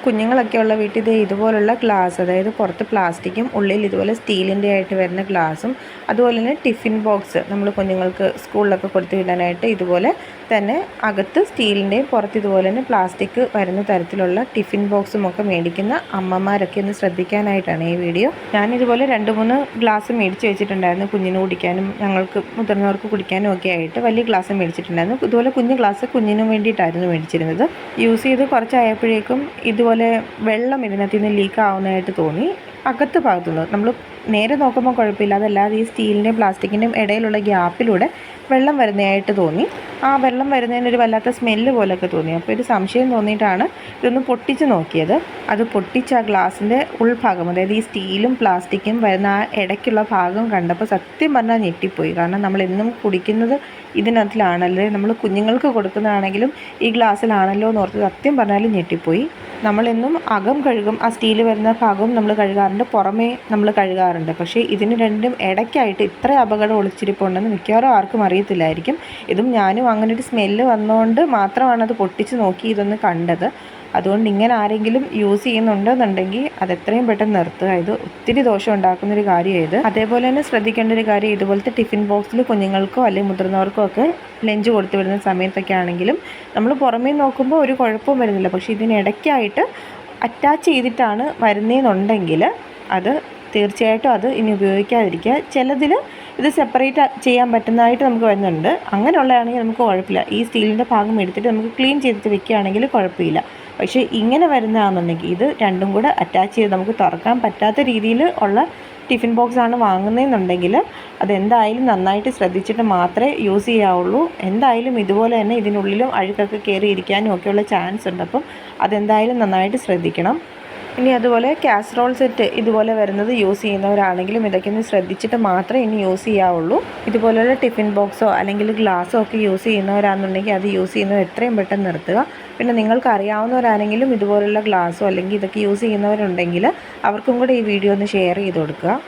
കുഞ്ഞുങ്ങളൊക്കെ ഉള്ള വീട്ടിൽ ഇതുപോലുള്ള ഗ്ലാസ്, അതായത് പുറത്ത് പ്ലാസ്റ്റിക്കും ഉള്ളിൽ ഇതുപോലെ സ്റ്റീലിൻ്റെ ആയിട്ട് വരുന്ന ഗ്ലാസും, അതുപോലെ തന്നെ ടിഫിൻ ബോക്സ് നമ്മൾ കുഞ്ഞുങ്ങൾക്ക് സ്കൂളിലൊക്കെ കൊടുത്തു വിടാനായിട്ട് ഇതുപോലെ തന്നെ അകത്ത് സ്റ്റീലിൻ്റെയും പുറത്ത് ഇതുപോലെ തന്നെ പ്ലാസ്റ്റിക് വരുന്ന തരത്തിലുള്ള ടിഫിൻ ബോക്സും ഒക്കെ മേടിക്കുന്ന അമ്മമാരൊക്കെ ഒന്ന് ശ്രദ്ധിക്കാനായിട്ടാണ് ഈ വീഡിയോ. ഞാനിതുപോലെ 2-3 ഗ്ലാസ് മേടിച്ച് വെച്ചിട്ടുണ്ടായിരുന്നു, കുഞ്ഞിന് കുടിക്കാനും ഞങ്ങൾക്ക് മുതിർന്നവർക്ക് കുടിക്കാനും ഒക്കെ ആയിട്ട് വലിയ ഗ്ലാസ് മേടിച്ചിട്ടുണ്ടായിരുന്നു. ഇതുപോലെ കുഞ്ഞു ഗ്ലാസ് കുഞ്ഞിനും വേണ്ടിയിട്ടായിരുന്നു മേടിച്ചിരുന്നത്. യൂസ് ചെയ്ത് കുറച്ചായപ്പോഴേക്കും ഇതുപോലെ വെള്ളം ഇതിനകത്ത് നിന്ന് ലീക്ക് ആവുന്നതായിട്ട് തോന്നി. അകത്ത് ഭാഗത്തുനിന്ന് നമ്മൾ നേരെ നോക്കുമ്പോൾ കുഴപ്പമില്ല, അതല്ലാതെ ഈ സ്റ്റീലിൻ്റെയും പ്ലാസ്റ്റിക്കിൻ്റെയും ഇടയിലുള്ള ഗ്യാപ്പിലൂടെ വെള്ളം വരുന്നതായിട്ട് തോന്നി. ആ വെള്ളം വരുന്നതിനൊരു വല്ലാത്ത സ്മെല്ല് പോലൊക്കെ തോന്നി. അപ്പോൾ ഒരു സംശയം തോന്നിയിട്ടാണ് ഇതൊന്ന് പൊട്ടിച്ച് നോക്കിയത്. അത് പൊട്ടിച്ച് ആ ഗ്ലാസിൻ്റെ ഉൾഭാഗം, അതായത് ഈ സ്റ്റീലും പ്ലാസ്റ്റിക്കും വരുന്ന ആ ഇടയ്ക്കുള്ള ഭാഗം കണ്ടപ്പോൾ സത്യം പറഞ്ഞാൽ ഞെട്ടിപ്പോയി. കാരണം നമ്മൾ എന്നും കുടിക്കുന്നത് ഇതിനകത്തിലാണല്ലേ, നമ്മൾ കുഞ്ഞുങ്ങൾക്ക് കൊടുക്കുന്നതാണെങ്കിലും ഈ ഗ്ലാസ്സിലാണല്ലോ എന്ന് ഓർത്ത് സത്യം പറഞ്ഞാലും ഞെട്ടിപ്പോയി. നമ്മളെന്നും അകം കഴുകും, ആ സ്റ്റീൽ വരുന്ന ഭാഗവും നമ്മൾ കഴുകാറുണ്ട്, പുറമേ നമ്മൾ കഴുകാറുണ്ട്. പക്ഷേ ഇതിന് രണ്ടും ഇടയ്ക്കായിട്ട് ഇത്ര അപകടം ഒളിച്ചിരിപ്പുണ്ടെന്ന് മിക്കവാറും ആർക്കും അറിയത്തില്ലായിരിക്കും. ഇതും ഞാനും അങ്ങനെ ഒരു സ്മെല്ല് വന്നുകൊണ്ട് മാത്രമാണ് അത് പൊട്ടിച്ച് നോക്കി ഇതൊന്ന് കണ്ടത്. അതുകൊണ്ട് ഇങ്ങനെ ആരെങ്കിലും യൂസ് ചെയ്യുന്നുണ്ടെന്നുണ്ടെങ്കിൽ അത് എത്രയും പെട്ടെന്ന് നിർത്തുക. ഇത് ഒത്തിരി ദോഷം ഉണ്ടാക്കുന്നൊരു കാര്യമായത്. അതേപോലെ തന്നെ ശ്രദ്ധിക്കേണ്ട ഒരു കാര്യം, ഇതുപോലത്തെ ടിഫിൻ ബോക്സിൽ കുഞ്ഞുങ്ങൾക്കോ അല്ലെങ്കിൽ മുതിർന്നവർക്കോ ഒക്കെ ലഞ്ച് കൊടുത്തു വിടുന്ന സമയത്തൊക്കെ ആണെങ്കിലും നമ്മൾ പുറമേ നോക്കുമ്പോൾ ഒരു കുഴപ്പവും വരുന്നില്ല. പക്ഷേ ഇതിനിടയ്ക്കായിട്ട് അറ്റാച്ച് ചെയ്തിട്ടാണ് വരുന്നതെന്നുണ്ടെങ്കിൽ അത് തീർച്ചയായിട്ടും അത് ഇനി ഉപയോഗിക്കാതിരിക്കുക. ചിലതിൽ ഇത് സെപ്പറേറ്റ് ചെയ്യാൻ പറ്റുന്നതായിട്ട് നമുക്ക് വരുന്നുണ്ട്. അങ്ങനെയുള്ളതാണെങ്കിൽ നമുക്ക് കുഴപ്പമില്ല. ഈ സ്റ്റീലിൻ്റെ ഭാഗം എടുത്തിട്ട് നമുക്ക് ക്ലീൻ ചെയ്തിട്ട് വെക്കുകയാണെങ്കിൽ കുഴപ്പമില്ല. പക്ഷേ ഇങ്ങനെ വരുന്നതാണെന്നുണ്ടെങ്കിൽ ഇത് രണ്ടും കൂടെ അറ്റാച്ച് ചെയ്ത് നമുക്ക് തുറക്കാൻ പറ്റാത്ത രീതിയിൽ ഉള്ള ടിഫിൻ ബോക്സാണ് വാങ്ങുന്നതെന്നുണ്ടെങ്കിൽ അതെന്തായാലും നന്നായിട്ട് ശ്രദ്ധിച്ചിട്ട് മാത്രമേ യൂസ് ചെയ്യാവുള്ളൂ. എന്തായാലും ഇതുപോലെ തന്നെ ഇതിനുള്ളിലും അഴുക്കൊക്കെ കയറി ഇരിക്കാനും ഒക്കെയുള്ള ചാൻസ് ഉണ്ട്. അപ്പം അതെന്തായാലും നന്നായിട്ട് ശ്രദ്ധിക്കണം. ഇനി അതുപോലെ കാസറോൾ സെറ്റ് ഇതുപോലെ വരുന്നത് യൂസ് ചെയ്യുന്നവരാണെങ്കിലും ഇതൊക്കെ ഒന്ന് ശ്രദ്ധിച്ചിട്ട് മാത്രമേ ഇനി യൂസ് ചെയ്യാവുള്ളൂ. ഇതുപോലെയുള്ള ടിഫിൻ ബോക്സോ അല്ലെങ്കിൽ ഗ്ലാസ്സോ ഒക്കെ യൂസ് ചെയ്യുന്നവരാണെന്നുണ്ടെങ്കിൽ അത് യൂസ് ചെയ്യുന്നത് എത്രയും പെട്ടെന്ന് നിർത്തുക. പിന്നെ നിങ്ങൾക്ക് അറിയാവുന്നവരാണെങ്കിലും ഇതുപോലുള്ള ഗ്ലാസ്സോ അല്ലെങ്കിൽ ഇതൊക്കെ യൂസ് ചെയ്യുന്നവരുണ്ടെങ്കിൽ അവർക്കും കൂടെ ഈ വീഡിയോ ഒന്ന് ഷെയർ ചെയ്ത് കൊടുക്കുക.